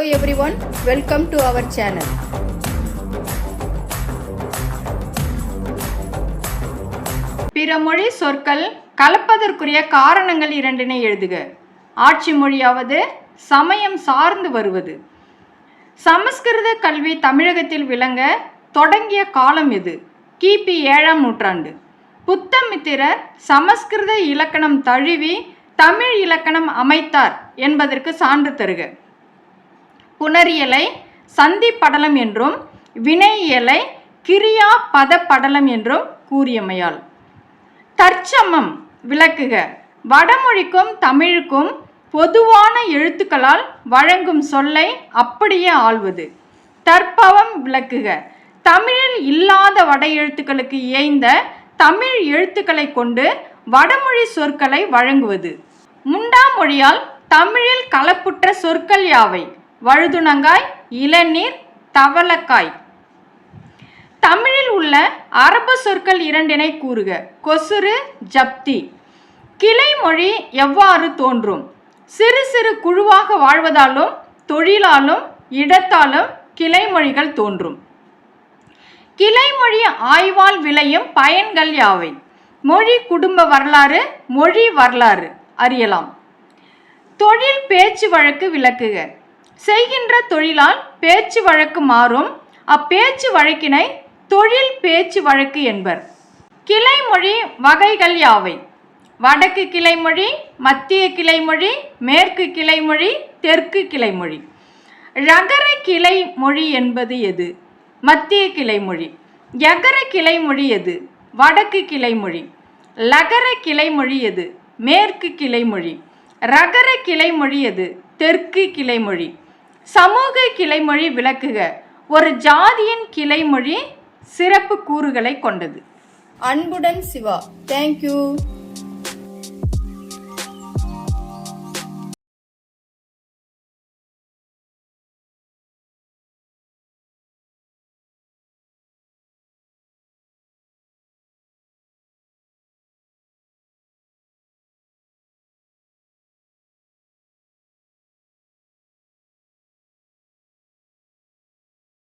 Hello everyone, welcome to our channel. பிற மொழி சொற்கள் கலப்பதற்குரிய காரணங்கள் இரண்டினை எழுதுக. ஆட்சி மொழியாவது, சமயம் சார்ந்து வருவது. சமஸ்கிருத கல்வி தமிழகத்தில் விளங்க தொடங்கிய காலம் எது? கிபி 7ஆம் நூற்றாண்டு. புத்தமித்திரர் சமஸ்கிருத இலக்கணம் தழுவி தமிழ் இலக்கணம் அமைத்தார் என்பதற்கு சான்று தருக. புணரியலை சந்தி படலம் என்றும் வினையியலை கிரியா பத படலம் என்றும் கூறியமையால். தற்சமம் விளக்குக. வடமொழிக்கும் தமிழுக்கும் பொதுவான எழுத்துக்களால் வழங்கும் சொல்லை அப்படியே ஆள்வது. தற்பவம் விளக்குக. தமிழில் இல்லாத வட எழுத்துக்களுக்கு இயைந்த தமிழ் எழுத்துக்களை கொண்டு வடமொழி சொற்களை வழங்குவது. முண்டாமொழியால் தமிழில் கலப்புற்ற சொற்கள் யாவை? வழுதுணங்காய், இளநீர், தவளக்காய். தமிழில் உள்ள அரபு சொற்கள் இரண்டினை கூறுக. கொசுறு, ஜப்தி. கிளைமொழி எவ்வாறு தோன்றும்? சிறு சிறு குழுவாக வாழ்வதாலும் தொழிலாலும் இடத்தாலும் கிளைமொழிகள் தோன்றும். கிளைமொழி ஆய்வால் விளையும் பயன்கள் யாவை? மொழி குடும்ப வரலாறு, மொழி வரலாறு அறியலாம். தொழில் பேச்சு வழக்கு விளக்குக. செய்கின்ற தொழிலால் பேச்சு வழக்கு மாறும். அப்பேச்சு வழக்கினை தொழில் பேச்சு வழக்கு என்பர். கிளைமொழி வகைகள் யாவை? வடக்கு கிளைமொழி, மத்திய கிளைமொழி, மேற்கு கிளைமொழி, தெற்கு கிளைமொழி. ரகர கிளைமொழி என்பது எது? மத்திய கிளைமொழி. யகர கிளைமொழி எது? வடக்கு கிளைமொழி. லகர கிளைமொழி எது? மேற்கு கிளைமொழி. ரகர கிளைமொழி எது? தெற்கு கிளைமொழி. சமூக கிளைமொழி விளக்குக. ஒரு ஜாதியின் கிளைமொழி சிறப்பு கூறுகளை கொண்டது. அன்புடன் சிவா. தேங்க்யூ.